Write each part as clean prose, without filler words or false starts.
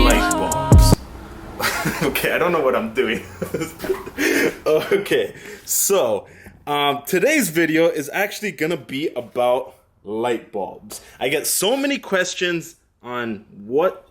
light bulbs. Okay, I don't know what I'm doing. Okay, so today's video is actually gonna be about light bulbs. I get so many questions on what,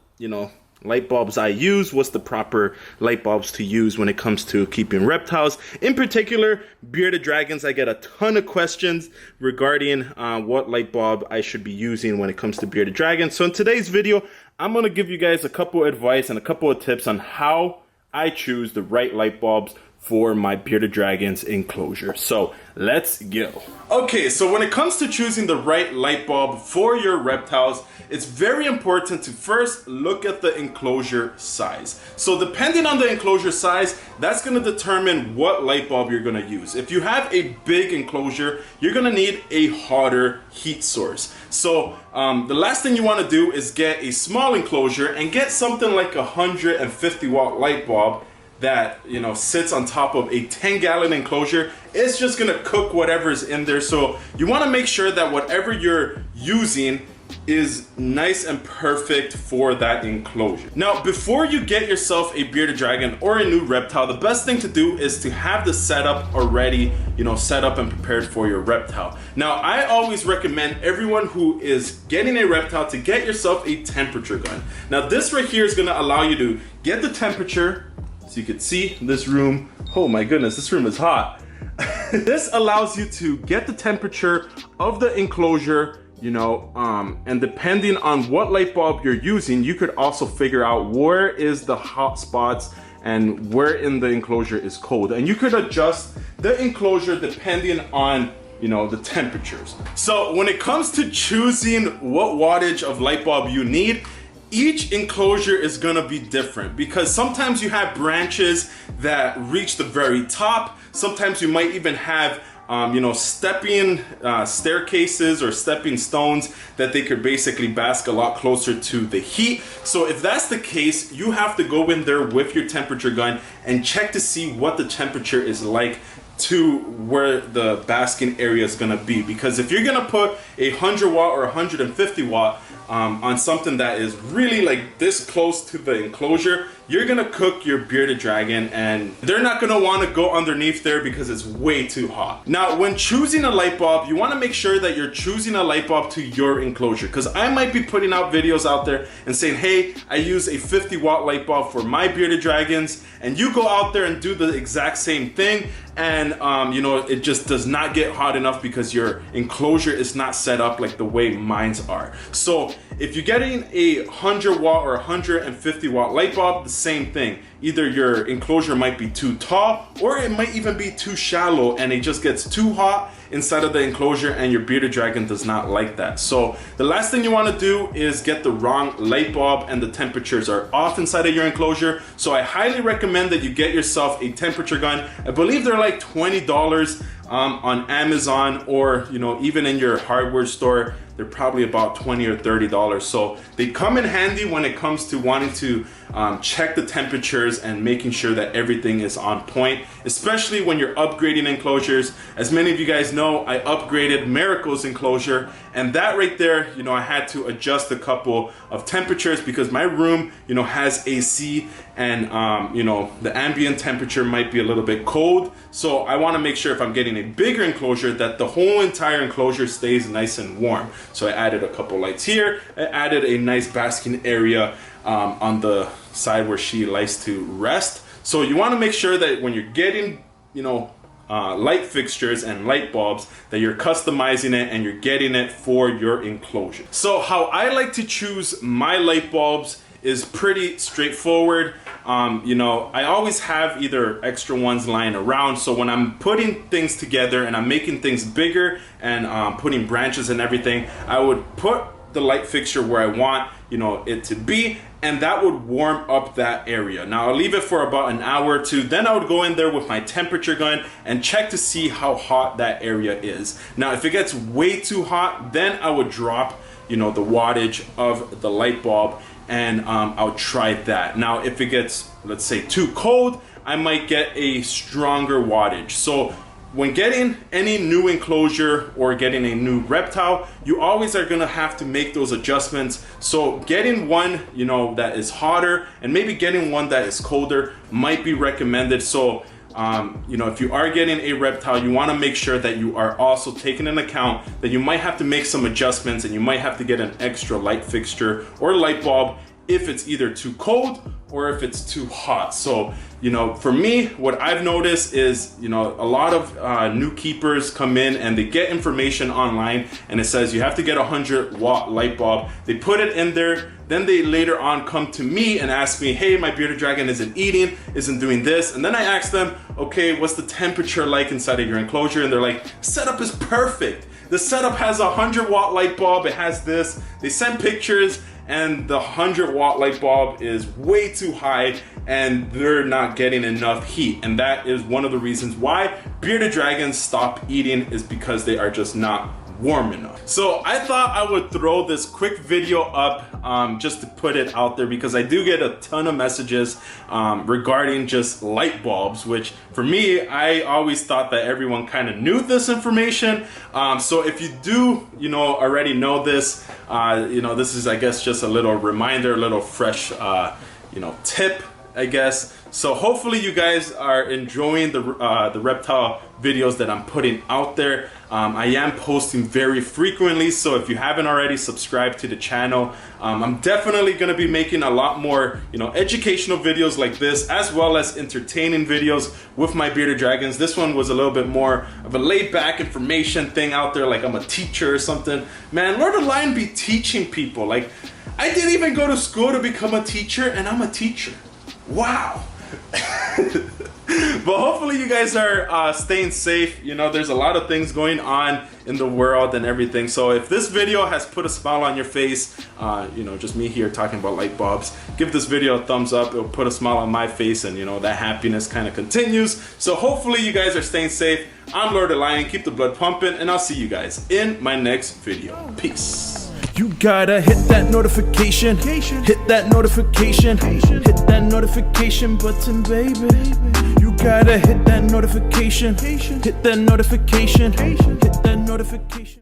light bulbs I use, what's the proper light bulbs to use when it comes to keeping reptiles. In particular, bearded dragons, I get a ton of questions regarding what light bulb I should be using when it comes to bearded dragons. So in today's video, I'm going to give you guys a couple of advice and a couple of tips on how I choose the right light bulbs for my bearded dragons enclosure. So let's go. Okay, so when it comes to choosing the right light bulb for your reptiles, it's very important to first look at the enclosure size. So depending on the enclosure size, that's going to determine what light bulb you're going to use. If you have a big enclosure, you're going to need a hotter heat source. So the last thing you want to do is get a small enclosure and get something like a 150 watt light bulb that sits on top of a 10-gallon enclosure. It's just gonna cook whatever's in there. So you want to make sure that whatever you're using is nice and perfect for that enclosure. Now, before you get yourself a bearded dragon or a new reptile, the best thing to do is to have the setup already, set up and prepared for your reptile. Now, I always recommend everyone who is getting a reptile to get yourself a temperature gun. Now, this right here is gonna allow you to get the temperature. So you can see this room. Oh my goodness, this room is hot. This allows you to get the temperature of the enclosure, and depending on what light bulb you're using, you could also figure out where is the hot spots and where in the enclosure is cold. And you could adjust the enclosure depending on the temperatures. So when it comes to choosing what wattage of light bulb you need, each enclosure is gonna be different because sometimes you have branches that reach the very top. Sometimes you might even have stepping staircases or stepping stones that they could basically bask a lot closer to the heat. So if that's the case, you have to go in there with your temperature gun and check to see what the temperature is like to where the basking area is gonna be. Because if you're gonna put a 100 watt or 150 watt on something that is really like this close to the enclosure, you're gonna cook your bearded dragon and they're not gonna wanna go underneath there because it's way too hot. Now, when choosing a light bulb, you wanna make sure that you're choosing a light bulb to your enclosure, because I might be putting out videos out there and saying, hey, I use a 50 watt light bulb for my bearded dragons, and you go out there and do the exact same thing, and it just does not get hot enough because your enclosure is not set up like the way mine's are. So if you're getting a 100 watt or 150 watt light bulb, the same thing. Either your enclosure might be too tall or it might even be too shallow and it just gets too hot inside of the enclosure, and your bearded dragon does not like that. So the last thing you want to do is get the wrong light bulb and the temperatures are off inside of your enclosure. So I highly recommend that you get yourself a temperature gun. I believe they're like $20 on Amazon, or even in your hardware store, they're probably about $20 or $30. So they come in handy when it comes to wanting to check the temperatures and making sure that everything is on point, especially when you're upgrading enclosures. As many of you guys know, I upgraded Miracle's enclosure, and that right there, I had to adjust a couple of temperatures because my room, has AC, and the ambient temperature might be a little bit cold. So I want to make sure if I'm getting a bigger enclosure that the whole entire enclosure stays nice and warm. So I added a couple lights here. I added a nice basking area on the side where she likes to rest. So you want to make sure that when you're getting, light fixtures and light bulbs, that you're customizing it and you're getting it for your enclosure. So how I like to choose my light bulbs is pretty straightforward. I always have either extra ones lying around, so when I'm putting things together and I'm making things bigger and putting branches and everything, I would put the light fixture where I want it to be, and that would warm up that area. Now I'll leave it for about an hour or two, then I would go in there with my temperature gun and check to see how hot that area is. Now if it gets way too hot, then I would drop the wattage of the light bulb, and I'll try that. Now if it gets, let's say, too cold, I might get a stronger wattage. So when getting any new enclosure or getting a new reptile, you always are gonna have to make those adjustments. So getting one, you know, that is hotter and maybe getting one that is colder might be recommended. So you know, if you are getting a reptile, you want to make sure that you are also taking into account that you might have to make some adjustments and you might have to get an extra light fixture or light bulb if it's either too cold or if it's too hot. So, you know, for me, what I've noticed is, you know, a lot of new keepers come in and they get information online and it says you have to get a 100-watt light bulb. They put it in there, then they later on come to me and ask me, hey, my bearded dragon isn't eating, isn't doing this. And then I ask them, okay, what's the temperature like inside of your enclosure? And they're like, setup is perfect. The setup has a 100-watt light bulb, it has this. They send pictures and the 100-watt light bulb is way too high and they're not getting enough heat. And that is one of the reasons why bearded dragons stop eating, is because they are just not warm enough. So I thought I would throw this quick video up just to put it out there, because I do get a ton of messages regarding just light bulbs, which for me, I always thought that everyone kind of knew this information. So if you do, you know, already know this, you know, this is, I guess, just a little reminder, a little fresh, you know, tip, I guess. So hopefully you guys are enjoying the reptile videos that I'm putting out there. I am posting very frequently, so if you haven't already subscribed to the channel, I'm definitely going to be making a lot more, you know, educational videos like this, as well as entertaining videos with my bearded dragons. This one was a little bit more of a laid-back information thing out there, like I'm a teacher or something. Man, Lord of the Lion be teaching people. Like, I didn't even go to school to become a teacher, and I'm a teacher. Wow. But hopefully you guys are staying safe. You know, there's a lot of things going on in the world and everything. So if this video has put a smile on your face, you know, just me here talking about light bulbs, give this video a thumbs up. It'll put a smile on my face, and you know, that happiness kind of continues. So hopefully you guys are staying safe. I'm Lord of the Lion. Keep the blood pumping, and I'll see you guys in my next video. Peace. You gotta hit that notification, hit that notification, hit that notification button, baby. You gotta hit that notification, hit that notification, hit that notification.